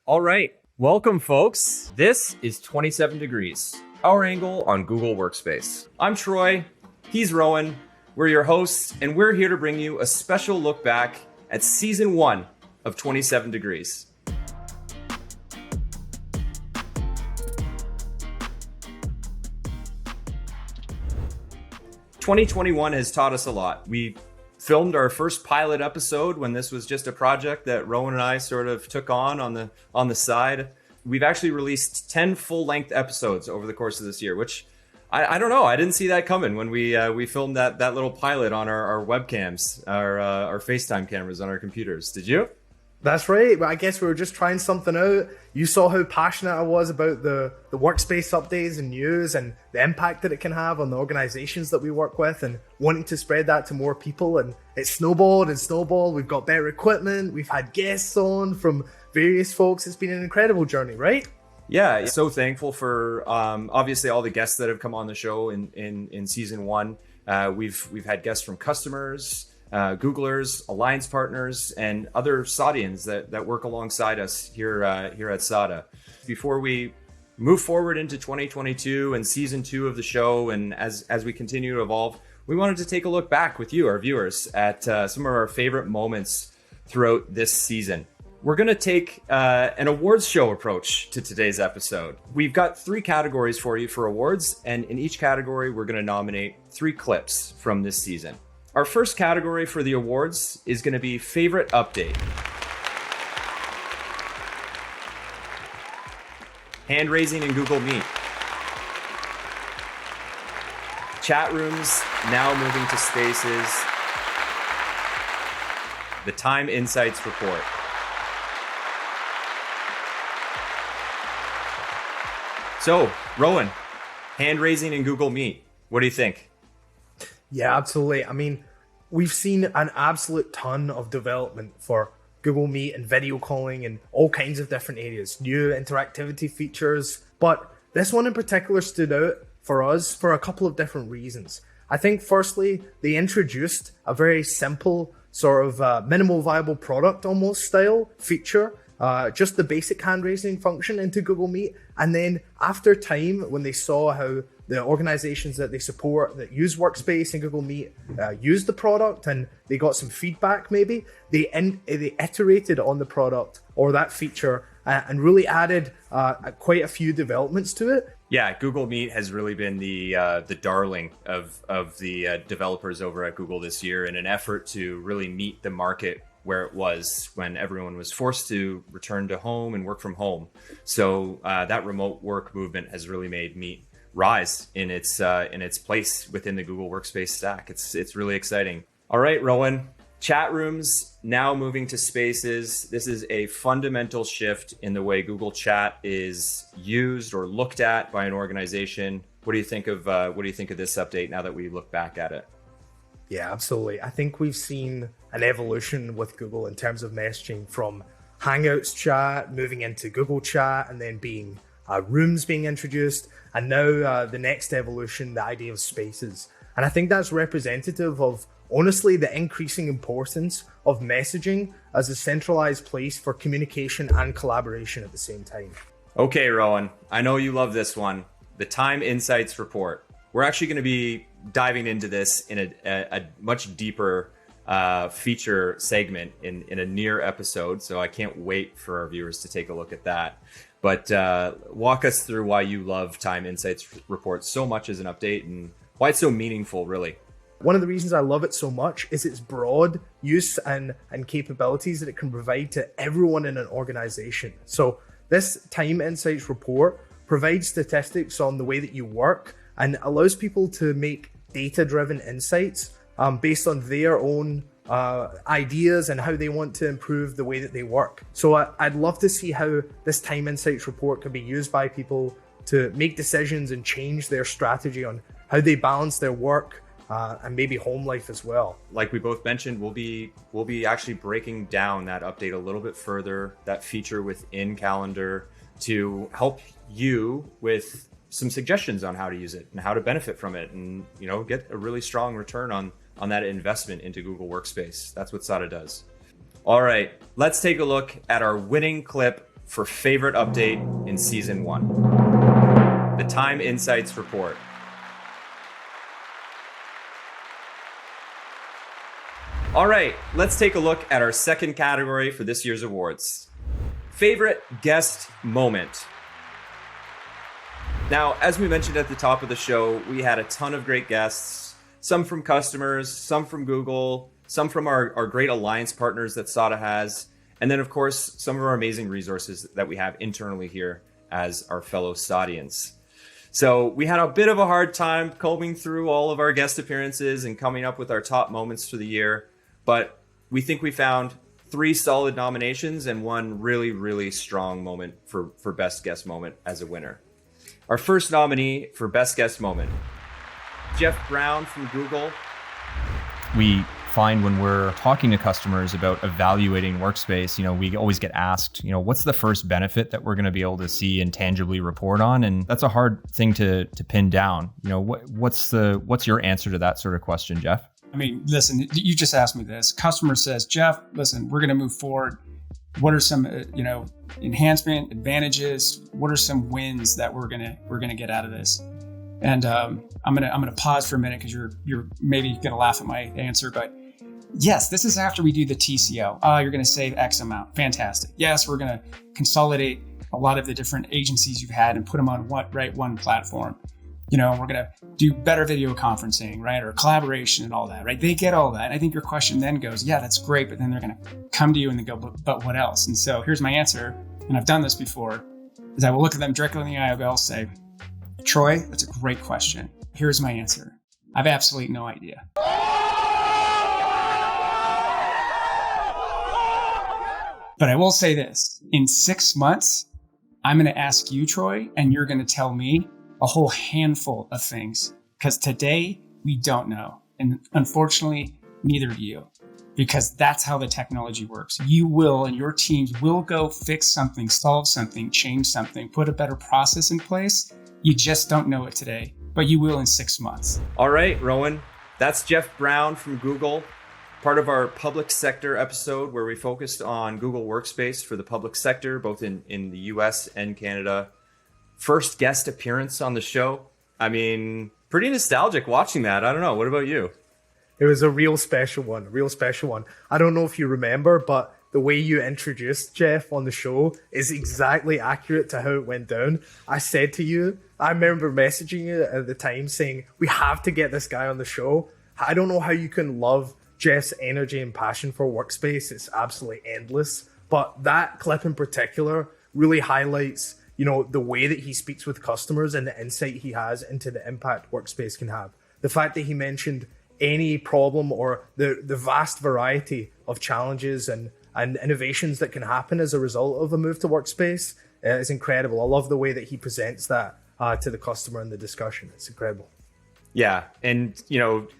All right, welcome folks. This is 27 Degrees, our angle on Google Workspace. I'm Troy, he's Rowan, we're your hosts, and we're here to bring you a special look back at season 1 of 27 Degrees. "2021 has taught us a lot. We filmed our first pilot episode when this was just a project that Rowan and I sort of took on the side. We've actually released 10 full-length episodes over the course of this year, which I don't know. I didn't see that coming when we filmed that little pilot on our webcams, our FaceTime cameras on our computers. Did you? That's right. But I guess we were just trying something out. You saw how passionate I was about the workspace updates and news and the impact that it can have on the organizations that we work with and wanting to spread that to more people. And it snowballed and snowballed. We've got better equipment. We've had guests on from various folks. It's been an incredible journey, right? Yeah, so thankful for obviously all the guests that have come on the show in season 1. We've had guests from customers, Googlers, alliance partners, and other Saudians that work alongside us here at SADA. Before we move forward into 2022 and season 2 of the show, and as we continue to evolve, we wanted to take a look back with you, our viewers, at some of our favorite moments throughout this season. We're going to take an awards show approach to today's episode. We've got 3 categories for you for awards, and in each category, we're going to nominate 3 clips from this season. Our first category for the awards is going to be Favorite Update. Hand raising in Google Meet. Chat rooms now moving to spaces. The Time Insights Report. So, Rowan, hand raising in Google Meet. What do you think? Yeah, absolutely. I mean, we've seen an absolute ton of development for Google Meet and video calling and all kinds of different areas, new interactivity features. But this one in particular stood out for us for a couple of different reasons. I think firstly, they introduced a very simple sort of minimal viable product almost style feature, just the basic hand raising function into Google Meet. And then after time, when they saw how the organizations that they support that use Workspace and Google Meet use the product and they got some feedback maybe, they iterated on the product or that feature and really added quite a few developments to it. Yeah, Google Meet has really been the darling of the developers over at Google this year in an effort to really meet the market where it was when everyone was forced to return to home and work from home. So that remote work movement has really made Meet rise in its place within the Google Workspace stack. It's really exciting. All right, Rowan, chat rooms now moving to spaces. This is a fundamental shift in the way Google Chat is used or looked at by an organization. What do you think of this update now that we look back at it? Yeah, absolutely. I think we've seen an evolution with Google in terms of messaging from Hangouts chat moving into Google Chat and then being rooms being introduced, and now the next evolution, the idea of spaces. And I think that's representative of, honestly, the increasing importance of messaging as a centralized place for communication and collaboration at the same time. Okay, Rowan, I know you love this one, the Time Insights Report. We're actually going to be diving into this in a much deeper feature segment in a near episode, so I can't wait for our viewers to take a look at that. But walk us through why you love Time Insights Report so much as an update and why it's so meaningful, really. One of the reasons I love it so much is its broad use and capabilities that it can provide to everyone in an organization. So this Time Insights Report provides statistics on the way that you work and allows people to make data-driven insights based on their own ideas and how they want to improve the way that they work. So I'd love to see how this Time Insights Report can be used by people to make decisions and change their strategy on how they balance their work and maybe home life as well. Like we both mentioned, we'll be actually breaking down that update a little bit further, that feature within Calendar, to help you with some suggestions on how to use it and how to benefit from it, and get a really strong return on that investment into Google Workspace. That's what SADA does. All right, let's take a look at our winning clip for favorite update in season 1, the Time Insights Report. All right, let's take a look at our second category for this year's awards. Favorite guest moment. Now, as we mentioned at the top of the show, we had a ton of great guests, some from customers, some from Google, some from our great alliance partners that SADA has, and then, of course, some of our amazing resources that we have internally here as our fellow SADians. So we had a bit of a hard time combing through all of our guest appearances and coming up with our top moments for the year, but we think we found 3 solid nominations and one really, really strong moment for Best Guest Moment as a winner. Our first nominee for Best Guest Moment, Jeff Brown from Google. We find when we're talking to customers about evaluating Workspace, we always get asked, what's the first benefit that we're going to be able to see and tangibly report on? And that's a hard thing to pin down. What's your answer to that sort of question, Jeff? I mean, listen, you just asked me this. Customer says, Jeff, listen, we're going to move forward. What are some, enhancement advantages? What are some wins that we're gonna get out of this? And I'm gonna pause for a minute because you're maybe gonna laugh at my answer, but yes, this is after we do the TCO. You're gonna save X amount. Fantastic. Yes, we're gonna consolidate a lot of the different agencies you've had and put them on one platform. We're going to do better video conferencing, right? Or collaboration and all that, right? They get all that. And I think your question then goes, yeah, that's great. But then they're going to come to you and they go, but what else? And so here's my answer. And I've done this before, is I will look at them directly in the eye. I'll say, Troy, that's a great question. Here's my answer. I have absolutely no idea. But I will say this, in 6 months, I'm going to ask you, Troy, and you're going to tell me a whole handful of things, because today we don't know. And unfortunately, neither do you, because that's how the technology works. You will, and your teams will go fix something, solve something, change something, put a better process in place. You just don't know it today, but you will in 6 months. All right, Rowan, that's Jeff Brown from Google, part of our public sector episode where we focused on Google Workspace for the public sector, both in the US and Canada. First guest appearance on the show. I mean, pretty nostalgic watching that. I don't know. What about you? It was a real special one. I don't know if you remember, but the way you introduced Jeff on the show is exactly accurate to how it went down. I said to you, I remember messaging you at the time saying, we have to get this guy on the show. I don't know how you can love Jeff's energy and passion for Workspace. It's absolutely endless. But that clip in particular really highlights the way that he speaks with customers and the insight he has into the impact Workspace can have. The fact that he mentioned any problem or the vast variety of challenges and innovations that can happen as a result of a move to Workspace is incredible. I love the way that he presents that to the customer in the discussion. It's incredible. Yeah, and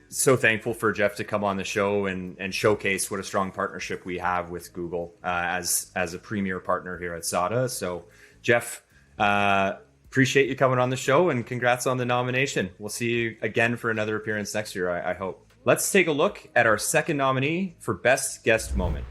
so thankful for Jeff to come on the show and showcase what a strong partnership we have with Google as a premier partner here at SADA. So Jeff, appreciate you coming on the show and congrats on the nomination. We'll see you again for another appearance next year, I hope. Let's take a look at our second nominee for Best Guest Moment.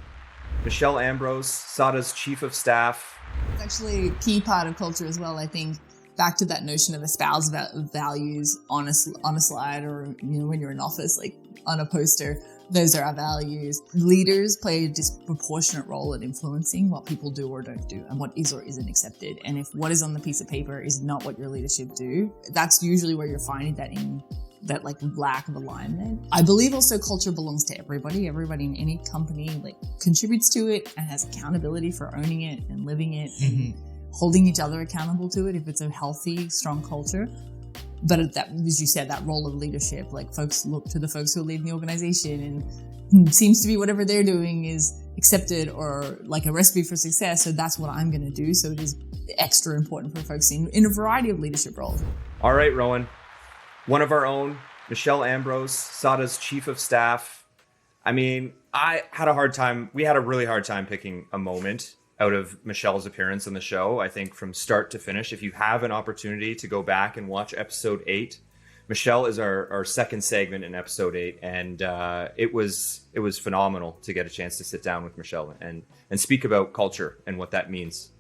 Michelle Ambrose, SADA's Chief of Staff. It's actually a key part of culture as well, I think. Back to that notion of espouse values on a slide or when you're in office, like on a poster. Those are our values. Leaders play a disproportionate role in influencing what people do or don't do and what is or isn't accepted. And if what is on the piece of paper is not what your leadership do, that's usually where you're finding that lack of alignment. I believe also culture belongs to everybody. Everybody in any company contributes to it and has accountability for owning it and living it and holding each other accountable to it if it's a healthy, strong culture. But that, as you said, that role of leadership, folks look to the folks who are leading the organization and seems to be whatever they're doing is accepted or a recipe for success. So that's what I'm going to do. So it is extra important for folks in a variety of leadership roles. All right, Rowan, one of our own, Michelle Ambrose, SADA's Chief of Staff. I mean, we had a really hard time picking a moment out of Michelle's appearance on the show. I think from start to finish, if you have an opportunity to go back and watch episode 8, Michelle is our second segment in episode 8. And it was phenomenal to get a chance to sit down with Michelle and speak about culture and what that means.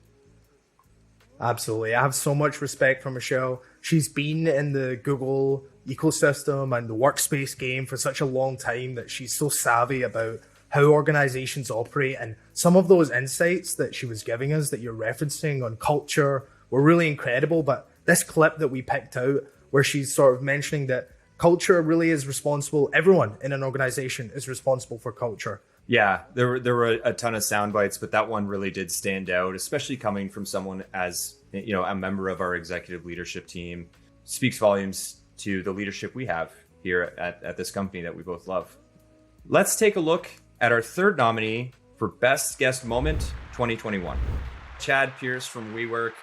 Absolutely. I have so much respect for Michelle. She's been in the Google ecosystem and the workspace game for such a long time that she's so savvy about how organizations operate. And some of those insights that she was giving us that you're referencing on culture were really incredible. But this clip that we picked out where she's sort of mentioning that culture really is responsible, everyone in an organization is responsible for culture. Yeah, there were a ton of sound bites, but that one really did stand out, especially coming from someone as, you know, a member of our executive leadership team. Speaks volumes to the leadership we have here at this company that we both love. Let's take a look at our third nominee for Best Guest Moment 2021. Chad Pierce from WeWork.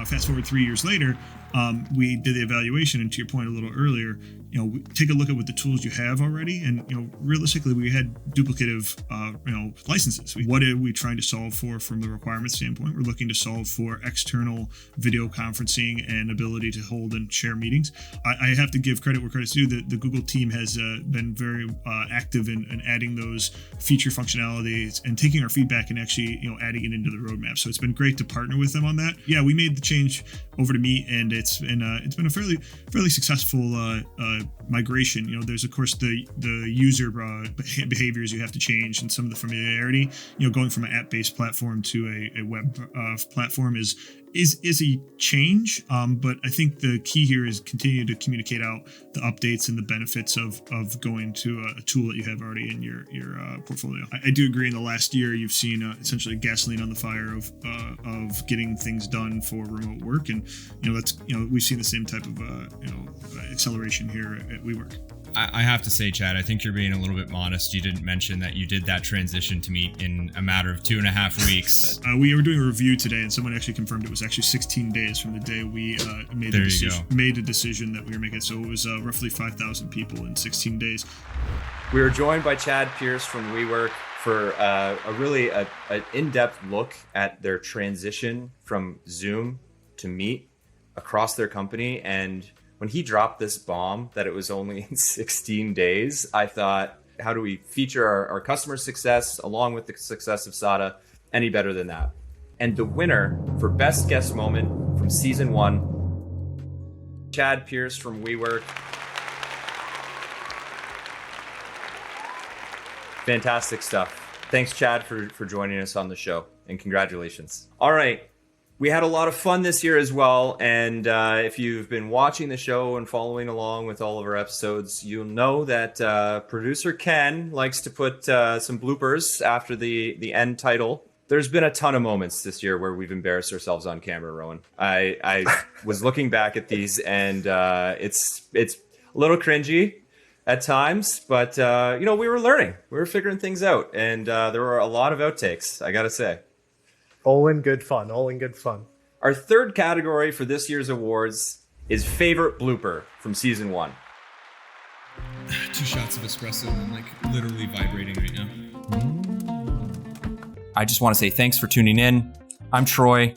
Fast forward 3 years later, we did the evaluation, and to your point a little earlier, you know, take a look at what the tools you have already, and you know, realistically, we had duplicative, licenses. What are we trying to solve for from the requirement standpoint? We're looking to solve for external video conferencing and ability to hold and share meetings. I have to give credit where credit's due. The Google team has been very active in adding those feature functionalities and taking our feedback and actually, you know, adding it into the roadmap. So it's been great to partner with them on that. Yeah, we made the change over to Meet, and it's been a fairly successful migration. You know, there's of course the user behaviors you have to change, and some of the familiarity. You know, going from an app-based platform to a web platform is a change, but I think the key here is continue to communicate out the updates and the benefits of going to a tool that you have already in your portfolio. I do agree. In the last year, you've seen essentially gasoline on the fire of getting things done for remote work, and you know that's, you know, we've seen the same type of acceleration here at WeWork. I have to say, Chad, I think you're being a little bit modest. You didn't mention that you did that transition to Meet in a matter of 2.5 weeks. We were doing a review today, and someone actually confirmed it was actually 16 days from the day we made a decision that we were making. So it was roughly 5,000 people in 16 days. We were joined by Chad Pierce from WeWork for an in-depth look at their transition from Zoom to Meet across their company. And when he dropped this bomb that it was only in 16 days, I thought, how do we feature our customer success along with the success of SADA any better than that? And the winner for Best Guest Moment from Season 1, Chad Pierce from WeWork. Fantastic stuff. Thanks, Chad, for joining us on the show, and congratulations. All right. We had a lot of fun this year as well, and if you've been watching the show and following along with all of our episodes, you'll know that producer Ken likes to put some bloopers after the end title. There's been a ton of moments this year where we've embarrassed ourselves on camera, Rowan. I was looking back at these, and it's a little cringy at times, but we were learning. We were figuring things out, and there were a lot of outtakes, I gotta say. All in good fun. Our third category for this year's awards is Favorite Blooper from Season 1. 2 shots of espresso and I'm like literally vibrating right now. I just want to say thanks for tuning in. I'm Troy.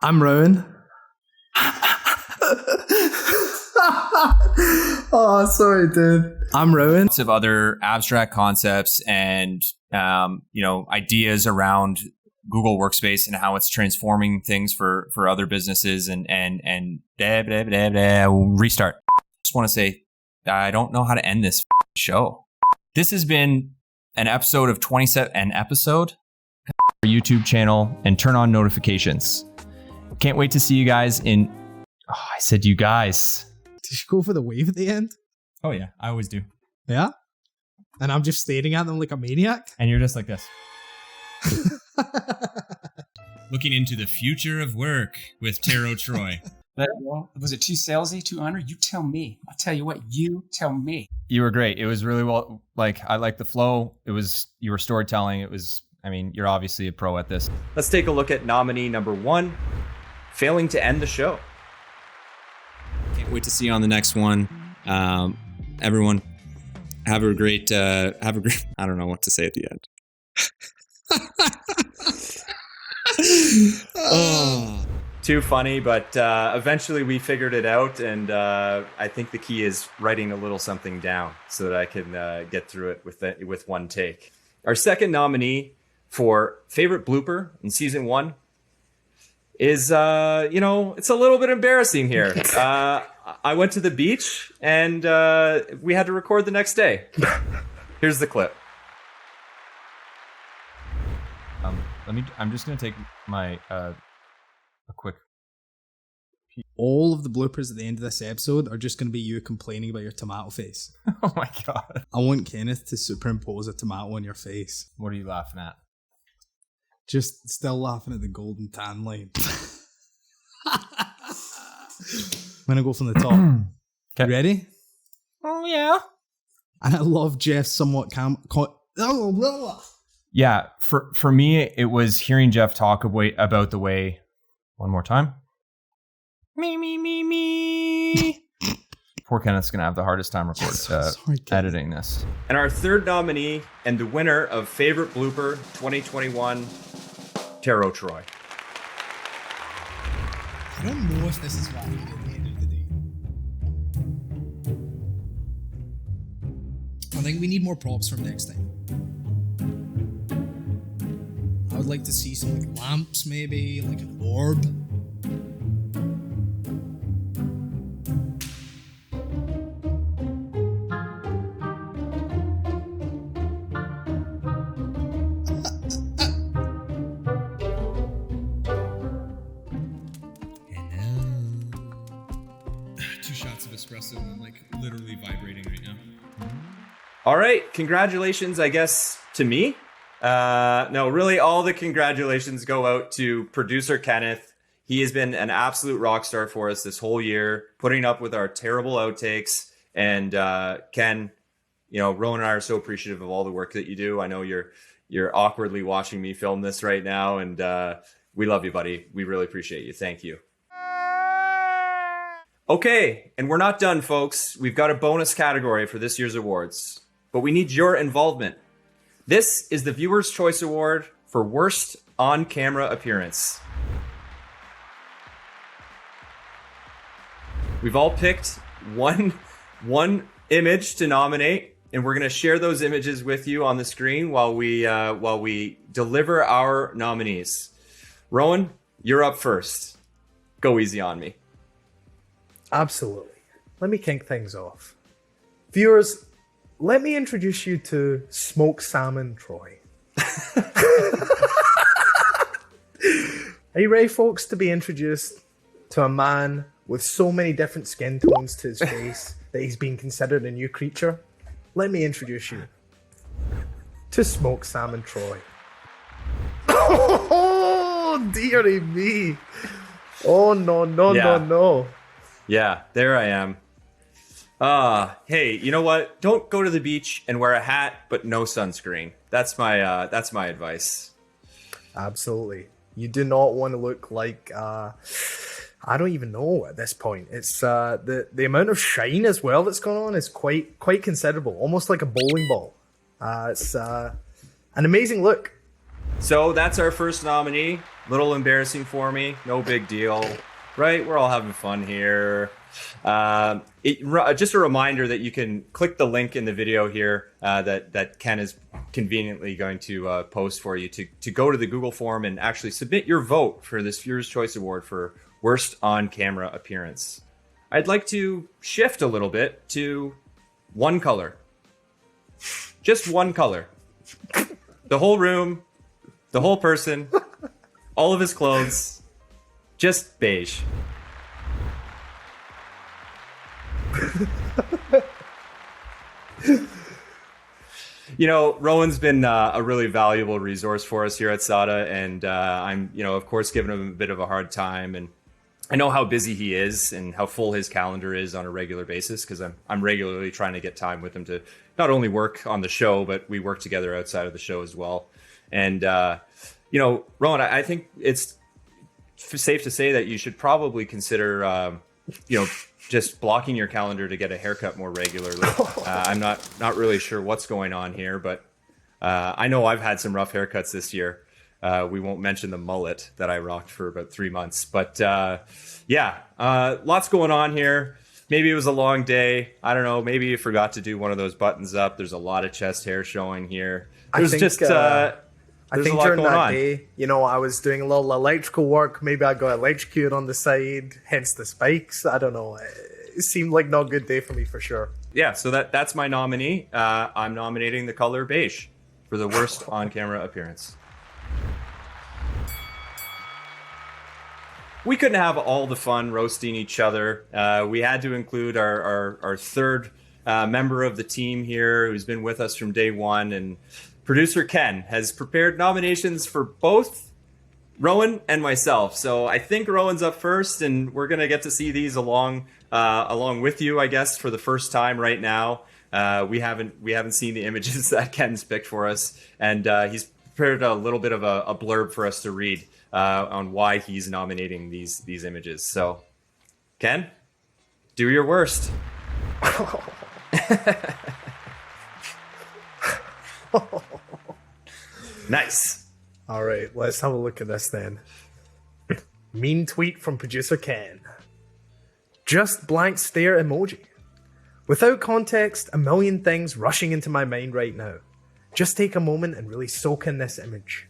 I'm Rowan. Oh, sorry, dude. I'm Rowan. Lots of other abstract concepts and ideas around Google Workspace and how it's transforming things for other businesses and restart. Just want to say I don't know how to end this show. This has been an episode of 27. An episode. Our YouTube channel and turn on notifications. Can't wait to see you guys in. Oh, I said you guys. Did you go for the wave at the end? Oh yeah, I always do. Yeah? And I'm just staring at them like a maniac? And you're just like this. Looking into the future of work with Taro Troy. Was it too salesy, too honored? You tell me. I'll tell you what, you tell me. You were great. It was really well, I like the flow. You were storytelling. You're obviously a pro at this. Let's take a look at nominee number 1, failing to end the show. Can't wait to see you on the next one. Everyone, have a great, I don't know what to say at the end. Oh. Too funny, but eventually we figured it out, and I think the key is writing a little something down so that I can get through it with one take. Our second nominee for favorite blooper in season 1 is, it's a little bit embarrassing here. I went to the beach and we had to record the next day. Here's the clip. I'm just going to take my a quick. All of the bloopers at the end of this episode are just going to be you complaining about your tomato face. Oh my God. I want Kenneth to superimpose a tomato on your face. What are you laughing at? Just still laughing at the golden tan line. I'm going to go from the top. Okay. Ready? Oh, yeah. And I love Jeff's somewhat Yeah, for me, it was hearing Jeff talk about the way... One more time. Me. Poor Kenneth's going to have the hardest time editing this. And our third nominee and the winner of Favorite Blooper 2021, Taro Troy. I don't know if this is valued at the end of the day. I think we need more props from next time. I would like to see some like lamps, maybe, like an orb. Espresso and I'm like literally vibrating right now. All right, congratulations, I guess, to me. No, really, all the congratulations go out to producer Kenneth. He has been an absolute rock star for us this whole year, putting up with our terrible outtakes. And Ken, Rowan and I are so appreciative of all the work that you do. I know you're awkwardly watching me film this right now, and we love you, buddy. We really appreciate you. Thank you. Okay, and we're not done, folks. We've got a bonus category for this year's awards, but we need your involvement. This is the Viewer's Choice Award for Worst On-Camera Appearance. We've all picked one image to nominate, and we're going to share those images with you on the screen while we deliver our nominees. Rowan, you're up first. Go easy on me. Absolutely. Let me kick things off. Viewers, let me introduce you to Smoked Salmon Troy. Are you ready, folks, to be introduced to a man with so many different skin tones to his face that he's been considered a new creature? Let me introduce you to Smoked Salmon Troy. Oh, dearie me. Oh, no. Yeah, there I am. Hey, you know what? Don't go to the beach and wear a hat, but no sunscreen. That's my advice. Absolutely. You do not want to look like I don't even know at this point. It's the amount of shine as well that's going on is quite considerable, almost like a bowling ball. It's an amazing look. So that's our first nominee. Little embarrassing for me. No big deal. Right, we're all having fun here. Just a reminder that you can click the link in the video here that Ken is conveniently going to post for you to go to the Google form and actually submit your vote for this Viewer's Choice Award for Worst On-Camera Appearance. I'd like to shift a little bit to one color. Just one color. The whole room, the whole person, all of his clothes. Just beige. Rowan's been a really valuable resource for us here at SADA, and I'm, of course, giving him a bit of a hard time. And I know how busy he is and how full his calendar is on a regular basis because I'm regularly trying to get time with him to not only work on the show, but we work together outside of the show as well. And, Rowan, I think it's safe to say that you should probably consider, just blocking your calendar to get a haircut more regularly. I'm not really sure what's going on here, but I know I've had some rough haircuts this year. We won't mention the mullet that I rocked for about 3 months, but lots going on here. Maybe it was a long day. I don't know. Maybe you forgot to do one of those buttons up. There's a lot of chest hair showing here. There's I think a lot during going that on. day, I was doing a little electrical work. Maybe I got electrocuted on the side, hence the spikes. I don't know. It seemed like not a good day for me for sure. Yeah, so that's my nominee. I'm nominating the color beige for the worst on-camera appearance. We couldn't have all the fun roasting each other. We had to include our third member of the team here who's been with us from day one. And producer Ken has prepared nominations for both Rowan and myself. So I think Rowan's up first, and we're going to get to see these along with you, I guess, for the first time right now. We haven't seen the images that Ken's picked for us, and he's prepared a little bit of a blurb for us to read on why he's nominating these images. So, Ken, do your worst. Nice. All right, let's have a look at this then. Mean tweet from producer Ken. Just blank stare emoji. Without context, a million things rushing into my mind right now. Just take a moment and really soak in this image.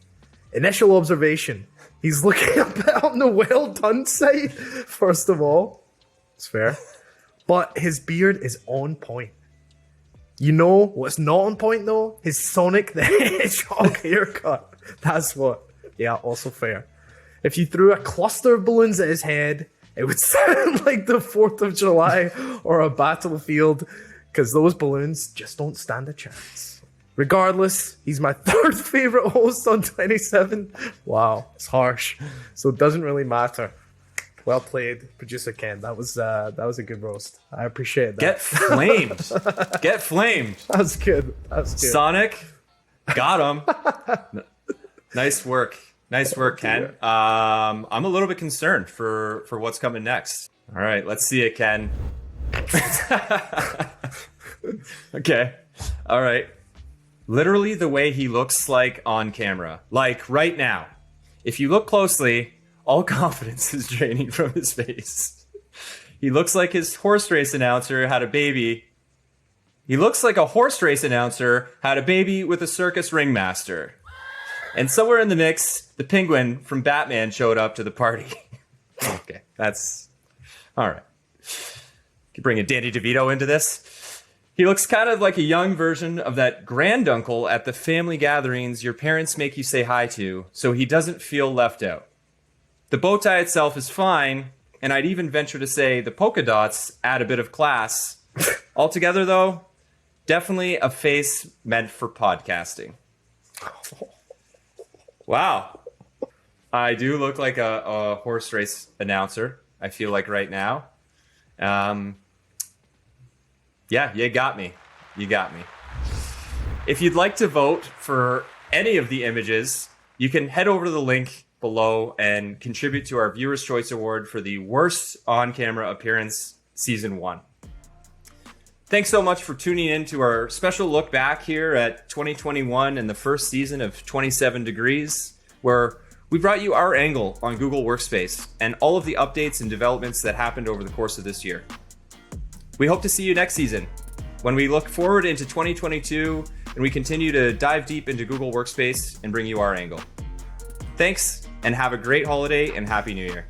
Initial observation. He's looking a bit on the well done side, first of all. It's fair. But his beard is on point. You know what's not on point though? His Sonic the Hedgehog haircut. That's what. Yeah, also fair. If you threw a cluster of balloons at his head, it would sound like the 4th of July or a battlefield, because those balloons just don't stand a chance. Regardless, he's my third favorite host on 27. Wow, it's harsh. So it doesn't really matter. Well played, producer Ken. That was a good roast. I appreciate that. Get flamed. Get flamed. That's good. That's good. Sonic, got him. Nice work. Nice work, Ken. I'm a little bit concerned for what's coming next. All right, let's see it, Ken. Okay. All right. Literally the way he looks like on camera. Like right now. If you look closely, all confidence is draining from his face. He looks like his horse race announcer had a baby. He looks like a horse race announcer had a baby with a circus ringmaster. And somewhere in the mix, the penguin from Batman showed up to the party. Okay, that's... all right. You bring a Danny DeVito into this. He looks kind of like a young version of that granduncle at the family gatherings your parents make you say hi to, so he doesn't feel left out. The bow tie itself is fine, and I'd even venture to say the polka dots add a bit of class. Altogether, though, definitely a face meant for podcasting. Wow. I do look like a horse race announcer, I feel like right now. Yeah, you got me. You got me. If you'd like to vote for any of the images, you can head over to the link below and contribute to our Viewer's Choice Award for the worst on-camera appearance Season 1. Thanks so much for tuning in to our special look back here at 2021 and the first season of 27 Degrees, where we brought you our angle on Google Workspace and all of the updates and developments that happened over the course of this year. We hope to see you next season when we look forward into 2022 and we continue to dive deep into Google Workspace and bring you our angle. Thanks, and have a great holiday and Happy New Year.